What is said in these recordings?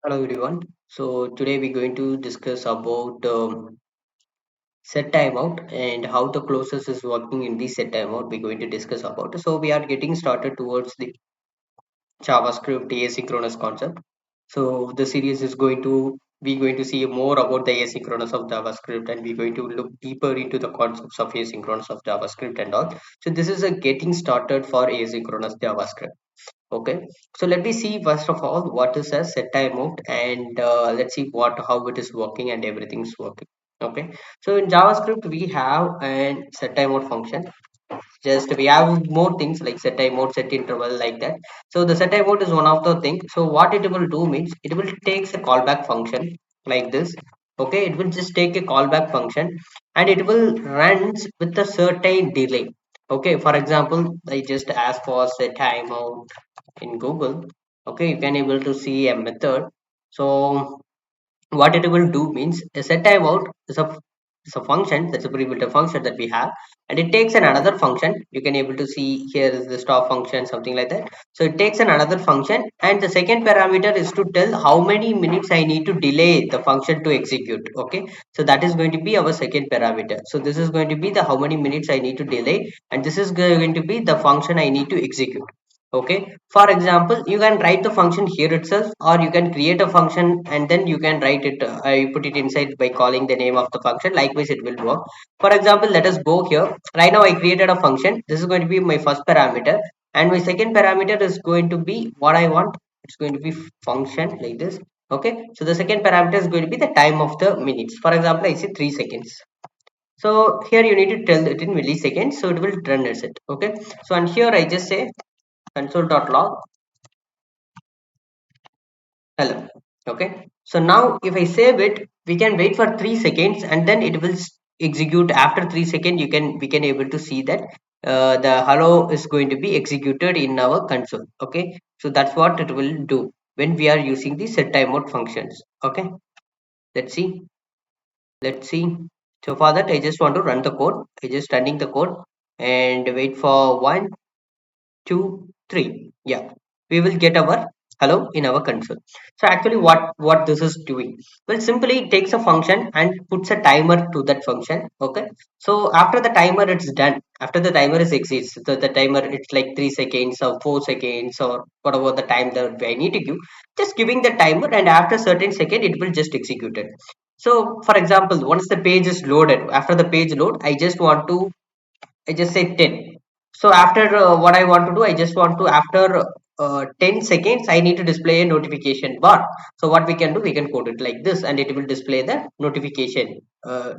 Hello everyone. So today we're going to discuss about set timeout and how the closest is working in the set timeout. We're going to discuss about. So we are getting started towards the JavaScript asynchronous concept. So the series is going to we're going to see more about the asynchronous of JavaScript, and we're going to look deeper into the concepts of asynchronous of JavaScript and all. So this is a getting started for asynchronous JavaScript. Okay, so let me see first of all what is a set timeout, and let's see what how it is working and everything is working. Okay, so in JavaScript we have an set timeout function. Just we have more things like set timeout, set interval, like that. So the set timeout is one of the thing. So what it will do means it will takes a callback function like this. Okay, it will just take a callback function and it will runs with a certain delay. Okay, for example, I just ask for set timeout in Google. Okay, you can able to see a method. So what it will do means a set timeout is a function, that's a pre-built function that we have, and it takes an another function. You can able to see here is the stop function, something like that. So it takes an another function, and the second parameter is to tell how many minutes I need to delay the function to execute. Okay, so that is going to be our second parameter. So this is going to be the how many minutes I need to delay, and this is going to be the function I need to execute. Okay, for example, you can write the function here itself, or you can create a function and then you can write it, you put it inside by calling the name of the function. Likewise it will work. For example, let us go here. Right now I created a function. This is going to be my first parameter, and my second parameter is going to be what I want. It's going to be function like this. Okay, so the second parameter is going to be the time of the minutes. For example, I say 3 seconds. So here you need to tell it in milliseconds, so it will run as it. Okay, so and here I just say console.log hello. Okay, so now if I save it, we can wait for 3 seconds and then it will execute. After 3 seconds we can able to see that the hello is going to be executed in our console. Okay, so that's what it will do when we are using the set timeout functions. Okay, let's see. Let's see. So for that I just want to run the code. I just running the code and wait for 1 2 3. Yeah, we will get our hello in our console. So actually what this is doing, well, simply it takes a function and puts a timer to that function. Okay, so after the timer it's done, after the timer is exists, the timer it's like 3 seconds or 4 seconds or whatever the time that I need to give, just giving the timer, and after certain second it will just execute it. So for example, once the page is loaded, after the page load, I just say 10. So after what I want to do, I just want to after 10 seconds, I need to display a notification bar. So what we can do, we can code it like this, and it will display the notification,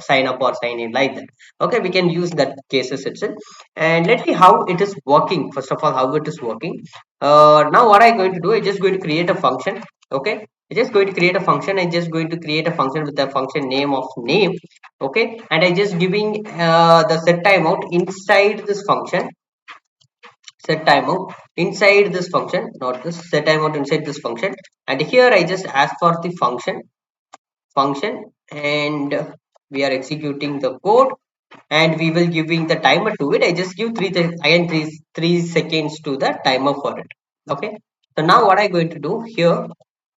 sign up or sign in like that. Okay, we can use that cases itself, and let's see how it is working. First of all, how it is working. Now what I'm going to do, I'm just going to create a function. Okay, I'm just going to create a function. I'm just going to create a function with the function name of name. Okay, and I just giving the set timeout inside this function. Set timeout inside this function, not this set timeout inside this function. And here I just ask for the function, and we are executing the code, and we will giving the timer to it. I just give again 3 seconds to the timer for it. Okay, so now what I'm going to do here.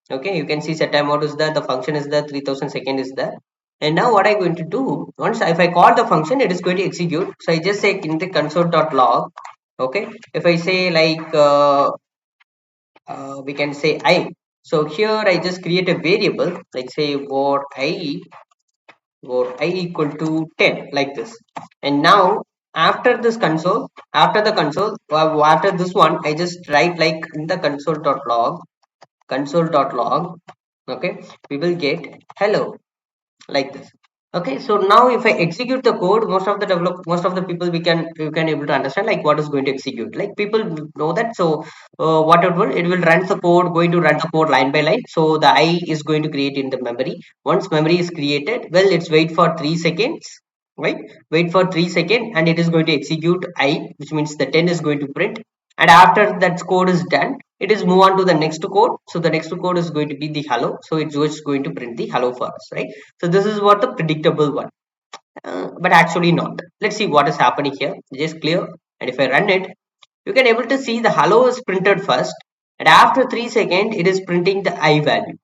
Okay, you can see set timeout is there, the function is there, 3000 second is there. And now what I'm going to do, once if I call the function, it is going to execute. So I just say in the console.log. Okay, if I say like we can say I. So here I just create a variable like say var I equal to 10 like this. And now after this console, after this one, I just write like in the console.log. Okay, we will get hello like this. Okay, so now if I execute the code, most of the people, we can able to understand like what is going to execute, like people know that. So what it will run the code, going to run the code line by line. So the I is going to create in the memory. Once memory is created, well, it's wait for 3 seconds, right? Wait for 3 seconds, and it is going to execute I, which means the 10 is going to print. And after that code is done, it is move on to the next code. So the next code is going to be the hello, so it's just going to print the hello for us, right? So this is what the predictable one, but actually not. Let's see what is happening here. Just clear, and if I run it, you can able to see the hello is printed first, and after 3 seconds it is printing the I value.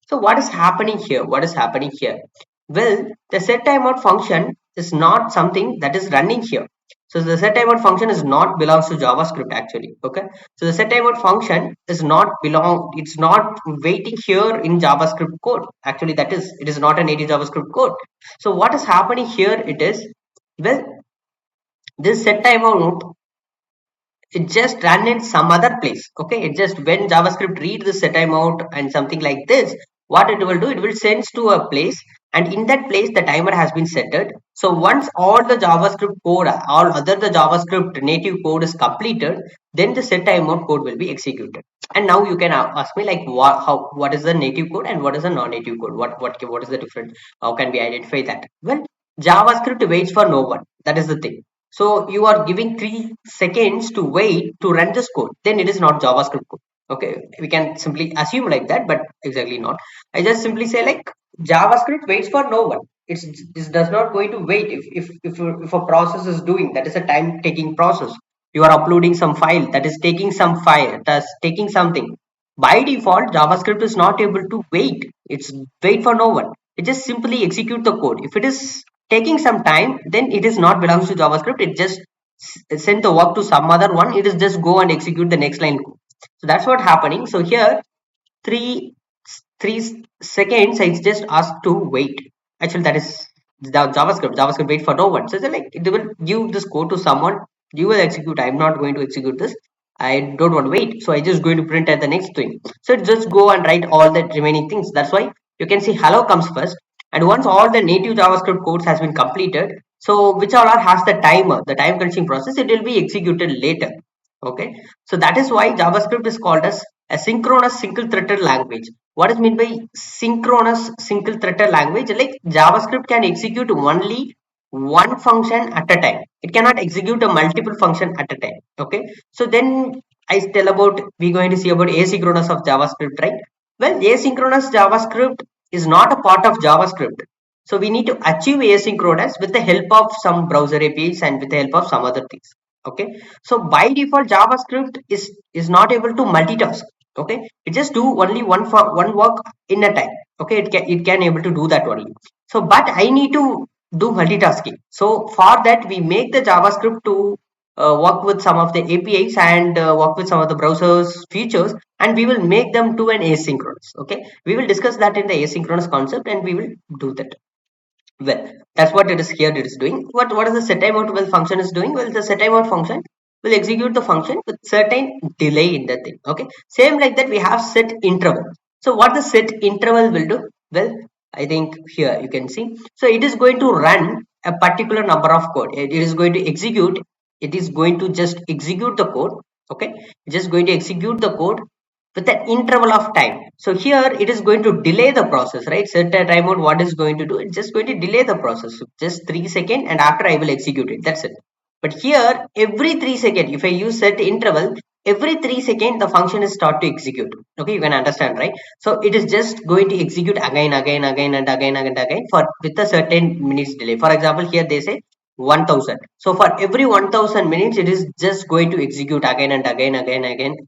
So what is happening here? What is happening here? Well, the set timeout function is not something that is running here. So the set timeout function is not belongs to JavaScript actually. Okay. So the set timeout function is not belong. It's not waiting here in JavaScript code. Actually, that is it is not a native JavaScript code. So what is happening here? It is, well, this set timeout, it just ran in some other place. Okay, it just, when JavaScript read the set timeout and something like this, what it will do, it will send to a place, and in that place the timer has been setted. So once all the JavaScript code, all other the JavaScript native code is completed, then the set timeout code will be executed. And now you can ask me like, what is the native code and what is the non-native code, what is the difference, how can we identify that? Well, JavaScript waits for no one, that is the thing. So you are giving 3 seconds to wait to run this code. Then it is not JavaScript code. Okay, we can simply assume like that, but exactly not. I just simply say like JavaScript waits for no one. It does not going to wait if a process is doing, that is a time taking process. You are uploading some file, that is taking some file, that's taking something. By default, JavaScript is not able to wait. It's wait for no one. It just simply execute the code. If it is taking some time, then it is not belongs to JavaScript. It just send the work to some other one. It is just go and execute the next line code. So that's what happening. So here, three 3 seconds, it's just asked to wait. Actually, that is the JavaScript wait for no one. So it's like it will give this code to someone, you will execute. I'm not going to execute this, I don't want to wait, so I just going to print at the next thing. So it just go and write all the remaining things. That's why you can see hello comes first, and once all the native JavaScript codes has been completed, so which all are has the timer, the time consuming process, it will be executed later. Okay, so that is why JavaScript is called as a synchronous single threaded language. What is meant by synchronous single threaded language? Like JavaScript can execute only one function at a time, it cannot execute a multiple function at a time. Okay, so then I tell about, we're going to see about asynchronous of JavaScript, right? Well, asynchronous JavaScript is not a part of JavaScript. So we need to achieve asynchronous with the help of some browser APIs and with the help of some other things. Okay, so by default JavaScript is not able to multitask. Okay, it just do only one work in a time. Okay, it can able to do that only. So but I need to do multitasking. So for that we make the JavaScript to work with some of the APIs and work with some of the browsers features, and we will make them to an asynchronous. Okay, we will discuss that in the asynchronous concept, and we will do that. Well, that's what it is here. It is doing. What is the set timeout well function is doing? Well, the set timeout function will execute the function with certain delay in the thing. Okay, same like that we have set interval. So what the set interval will do? Well, I think here you can see. So it is going to run a particular number of code. It is going to execute. It is going to just execute the code. Okay, just going to execute the code with an interval of time. So here it is going to delay the process, right? Set a timeout, what is going to do? It's just going to delay the process. So just 3 seconds, and after I will execute it. That's it. But here, every 3 seconds, if I use set interval, every 3 seconds the function is start to execute. Okay, you can understand, right? So it is just going to execute again for with a certain minutes delay. For example, here they say 1000. So for every 1000 minutes, it is just going to execute again.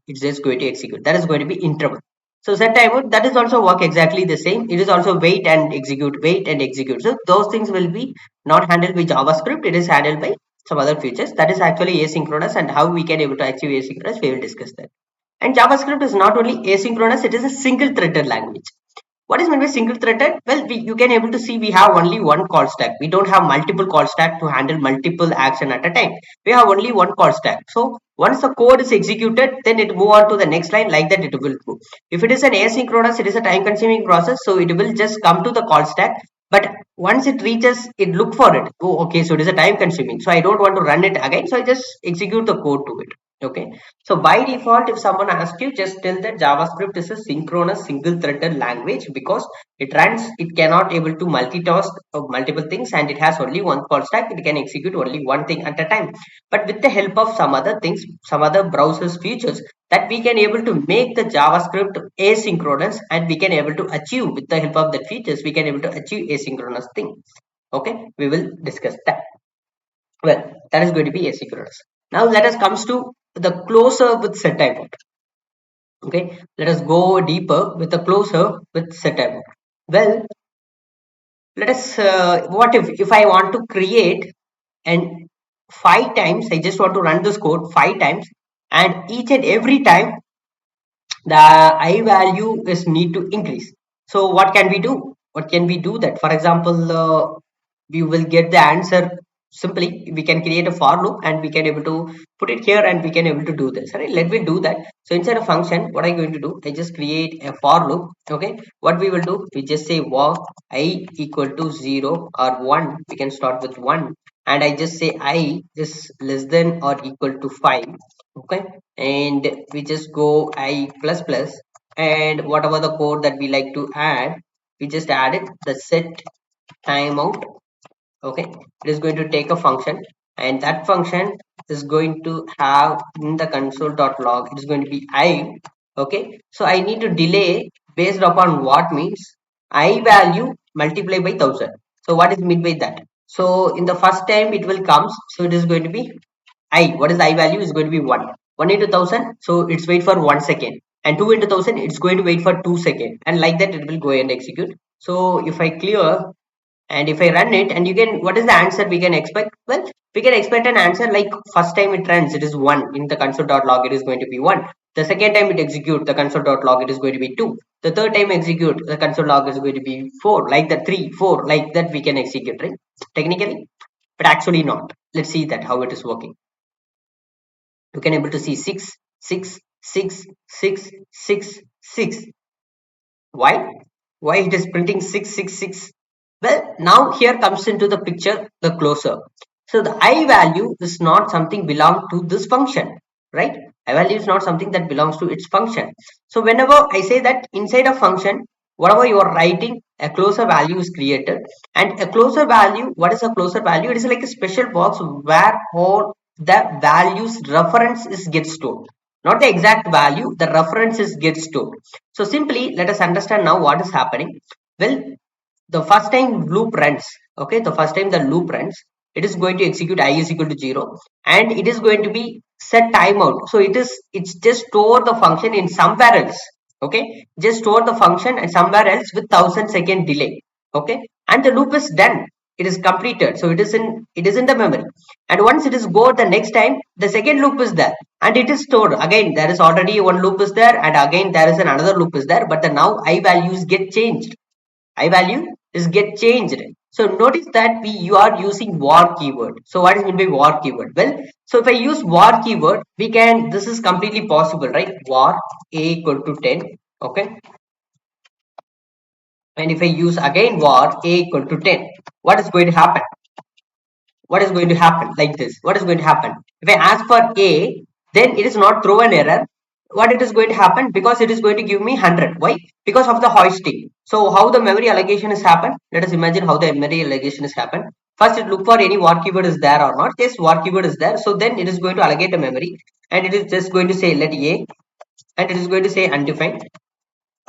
It's just going to execute. That is going to be interval. So set timeout, that is also work exactly the same. It is also wait and execute, wait and execute. So those things will be not handled by JavaScript. It is handled by some other features. That is actually asynchronous, and how we can able to achieve asynchronous, we will discuss that. And JavaScript is not only asynchronous, it is a single threaded language. What is meant by single threaded? Well, you can able to see we have only one call stack. We don't have multiple call stack to handle multiple action at a time. We have only one call stack. So once the code is executed, then it move on to the next line, like that it will go. If it is an asynchronous, it is a time consuming process. So it will just come to the call stack. But once it reaches, it look for it. Oh, okay, so it is a time consuming. So I don't want to run it again. So I just execute the code to it. Okay, so by default, if someone asks you, just tell that JavaScript is a synchronous single threaded language, because it runs, it cannot able to multitask of multiple things, and it has only one call stack. It can execute only one thing at a time. But with the help of some other things, some other browsers features, that we can able to make the JavaScript asynchronous, and we can able to achieve with the help of that features, we can able to achieve asynchronous thing. Okay, we will discuss that. Well, that is going to be asynchronous. Now let us comes to the closer with set timeout. Okay, let us go deeper with a closer with set timeout. Well, let us what if I want to create and 5 times I just want to run this code 5 times, and each and every time the I value is need to increase. So what can we do? What can we do that? For example, we will get the answer simply. We can create a for loop and we can able to put it here and we can able to do this, right? Let me do that. So inside a function, what I'm going to do, I just create a for loop. Okay, what we will do, we just say walk I equal to 0 or 1. We can start with 1, and I just say I is less than or equal to 5. Okay, and we just go I plus plus, and whatever the code that we like to add, we just add it. The set timeout. Okay, it is going to take a function, and that function is going to have in the console.log, it is going to be I. Okay, so I need to delay based upon what means I value multiply by 1000. So what is meant by that? So in the first time it will comes, so it is going to be I. What is the I value? Is going to be 1. 1 into 1000, so it's wait for 1 second. And 2 into 1000, it's going to wait for 2 seconds. And like that, it will go and execute. So if I clear and if I run it, and you can, what is the answer we can expect? Well, we can expect an answer like first time it runs, it is 1 in the console.log, it is going to be 1. The second time it execute the console.log, it is going to be 2. The third time execute the console log is going to be 4, like that, 3, 4, like that we can execute, right? Technically, but actually not. Let's see that how it is working. You can able to see 6, 6, 6, 6, 6, 6. Why? Why it is printing 666? Well, now here comes into the picture the closer. So the I value is not something belong to this function, right? I value is not something that belongs to its function. So whenever I say that inside a function, whatever you are writing, a closer value is created. And a closer value, what is a closer value? It is like a special box where all the values reference is get stored, not the exact value, the references get stored. So simply let us understand now what is happening. Well, the first time loop runs, okay, the first time the loop runs, it is going to execute I is equal to 0, and it is going to be set timeout. So it's just store the function in somewhere else. Okay, just store the function and somewhere else with 1000 second delay. Okay, and the loop is done, it is completed. So it is in the memory, and once it is go the next time, the second loop is there and it is stored again. There is already one loop is there, and again there is another loop is there, but the now I values get changed. I value is get changed. So notice that you are using var keyword. So what is meant by var keyword? Well, so if I use var keyword, we can, this is completely possible, right? Var a equal to 10. Okay, and if I use again var a equal to 10, what is going to happen? What is going to happen like this? What is going to happen if I ask for a, then it is not throw an error. What it is going to happen? Because it is going to give me 100. Why? Because of the hoisting. So how the memory allocation is happened? Let us imagine how the memory allocation is happened. First it look for any var keyword is there or not. Yes, var keyword is there, so then it is going to allocate the memory, and it is just going to say let a, and it is going to say undefined,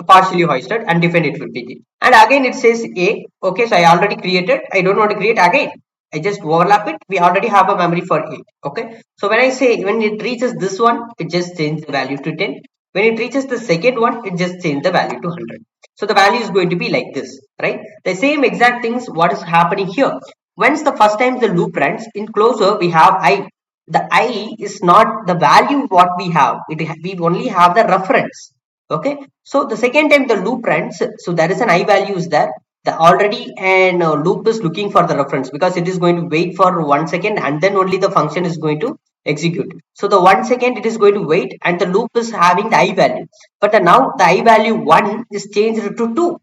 partially hoisted, undefined it will be the, and again it says a. Okay, so I already created, I don't want to create again, I just overlap it. We already have a memory for a. Okay, so when I say when it reaches this one, it just change the value to 10. When it reaches the second one, it just change the value to 100. So the value is going to be like this, right? The same exact things what is happening here. Once the first time the loop runs in closer, we have I. The I is not the value what we have, we only have the reference. Okay, so the second time the loop runs, so there is an I value is there. The already and loop is looking for the reference, because it is going to wait for 1 second and then only the function is going to execute. So the 1 second it is going to wait, and the loop is having the I value, but now the I value 1 is changed to 2.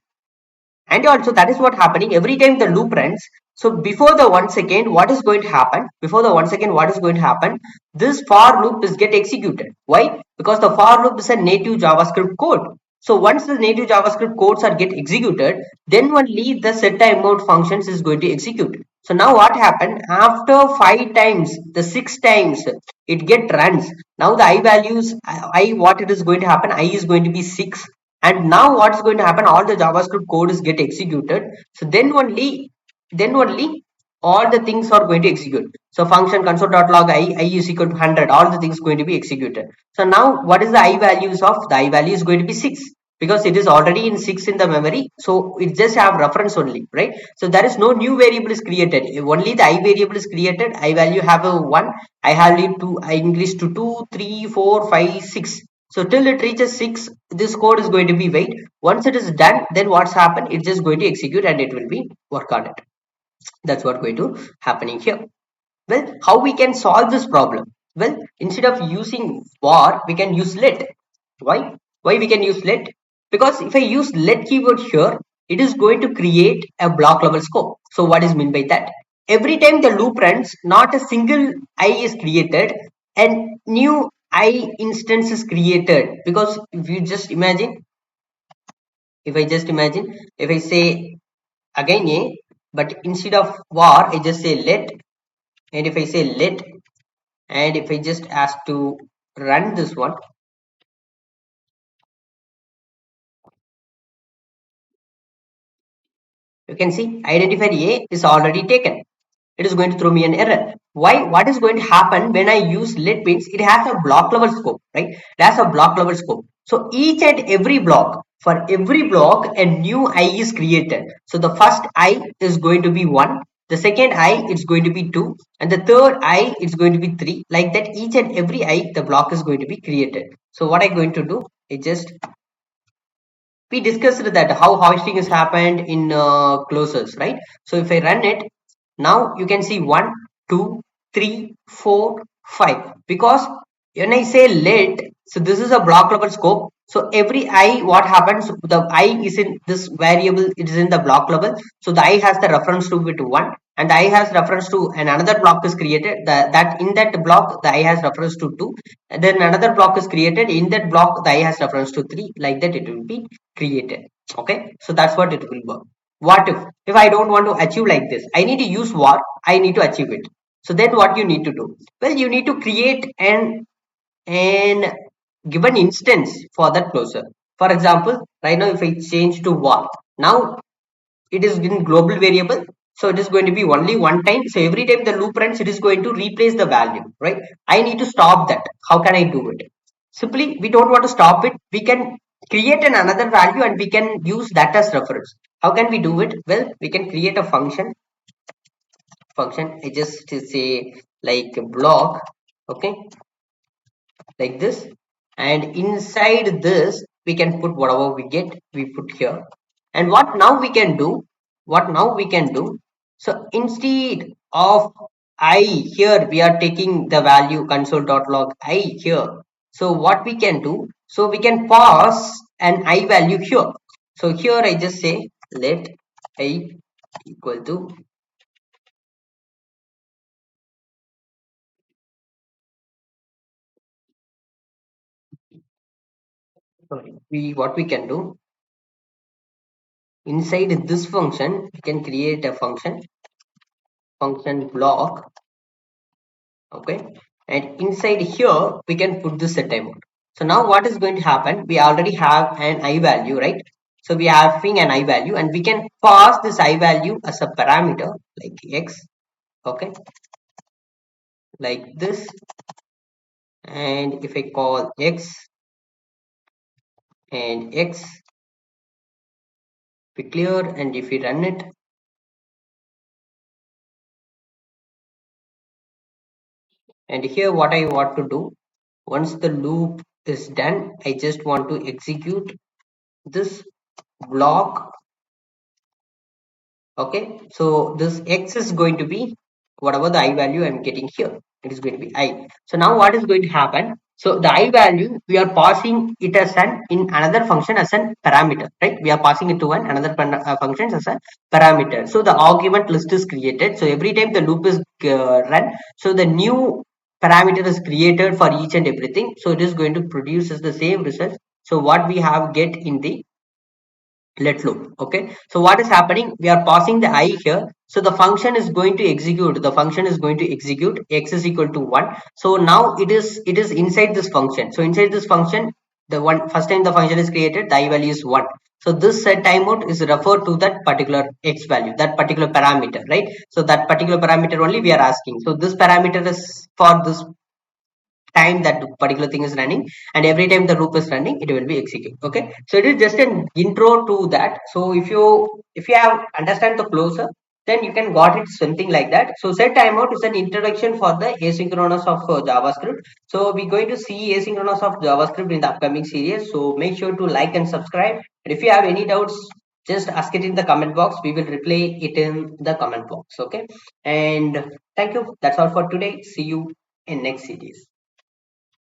And also that is what happening every time the loop runs. So before the 1 second, what is going to happen? Before the 1 second, what is going to happen? This for loop is get executed. Why? Because the for loop is a native JavaScript code. So once the native JavaScript codes are get executed, then only the set timeout functions is going to execute. So now what happened? After 5 times, the 6 times it get runs. Now the I values, I what it is going to happen? I is going to be 6, and now what's going to happen? All the JavaScript code is get executed. So then only all the things are going to execute. So function console.log I is equal to 100, all the things going to be executed. So now what is the I values of? The I value is going to be 6, because it is already in 6 in the memory, so it just have reference only, right? So there is no new variable is created, only the I variable is created. I value have a 1, I have it to, I increase to 2, 3, 4, 5, 6. So till it reaches 6, this code is going to be wait. Once it is done, then what's happened, it's just going to execute and it will be work on it. That's what going to happening here. Well, how we can solve this problem? Well, instead of using var, we can use let. Why? Why we can use let? Because if I use let keyword here, it is going to create a block level scope. So what is meant by that? Every time the loop runs, not a single I is created and new I instance is created. Because if you just imagine, if I say again a, but instead of var, I just say let, and if I say let, and if I just ask to run this one, you can see identifier A is already taken. It is going to throw me an error. Why? What is going to happen when I use let means it has a block level scope, right? It has a block level scope. So each and every block, for every block, a new I is created. So the first I is going to be 1. The second I it's going to be 2. And the third I it's going to be 3. Like that, each and every I, the block is going to be created. So what I'm going to do is just, we discussed that how hoisting has happened in closures, right? So if I run it now, you can see 1, 2, 3, 4, 5. Because when I say let, so this is a block level scope. So every I, what happens, the I is in this variable, it is in the block level. So the I has the reference to it 1, and the I has reference to, and another block is created, that in that block the I has reference to 2, and then another block is created, in that block the I has reference to 3. Like that it will be created. Okay, so that's what it will work. What if I don't want to achieve like this, I need to use var, I need to achieve it. So then what you need to do? Well, you need to create an given instance for that closure. For example, right now if I change to var, now it is in global variable, so it is going to be only one time. So every time the loop runs, it is going to replace the value, right? I need to stop that. How can I do it? Simply, we don't want to stop it, we can create another value and we can use that as reference. How can we do it? Well, we can create a function. I just say like block, okay, like this, and inside this we can put whatever we get, we put here. And what now we can do, so instead of I, here we are taking the value console.log I here. So what we can do, so we can pass an I value here. So here I just say let I equal to, sorry, we, what we can do, inside this function we can create a function block, okay, and inside here we can put the set time mode. So now what is going to happen, we already have an I value, right? So we are having an I value and we can pass this I value as a parameter like x, okay, like this. And if I call x and x, we clear, and if we run it, and here what I want to do, once the loop is done, I just want to execute this block. Okay, so this x is going to be whatever the I value I'm getting here, it is going to be I. So now what is going to happen, so the I value we are passing it as an in another function as a parameter, right? We are passing it to one another functions as a parameter. So the argument list is created, so every time the loop is run, so the new parameter is created for each and everything, so it is going to produce as the same result. So what we have get in the let loop. Okay, so what is happening, we are passing the I here, so the function is going to execute, x is equal to 1. So now it is inside this function, so inside this function the one first time the function is created, the I value is 1. So this set timeout is referred to that particular X value, that particular parameter, right? So that particular parameter only we are asking. So this parameter is for this time that particular thing is running, and every time the loop is running it will be executed. Okay, so it is just an intro to that. So if you have understand the closer, then you can got it something like that. So set timeout is an introduction for the asynchronous of JavaScript. So we're going to see asynchronous of JavaScript in the upcoming series, so make sure to like and subscribe, and if you have any doubts, just ask it in the comment box. We will reply it in the comment box. Okay, and thank you. That's all for today. See you in next series.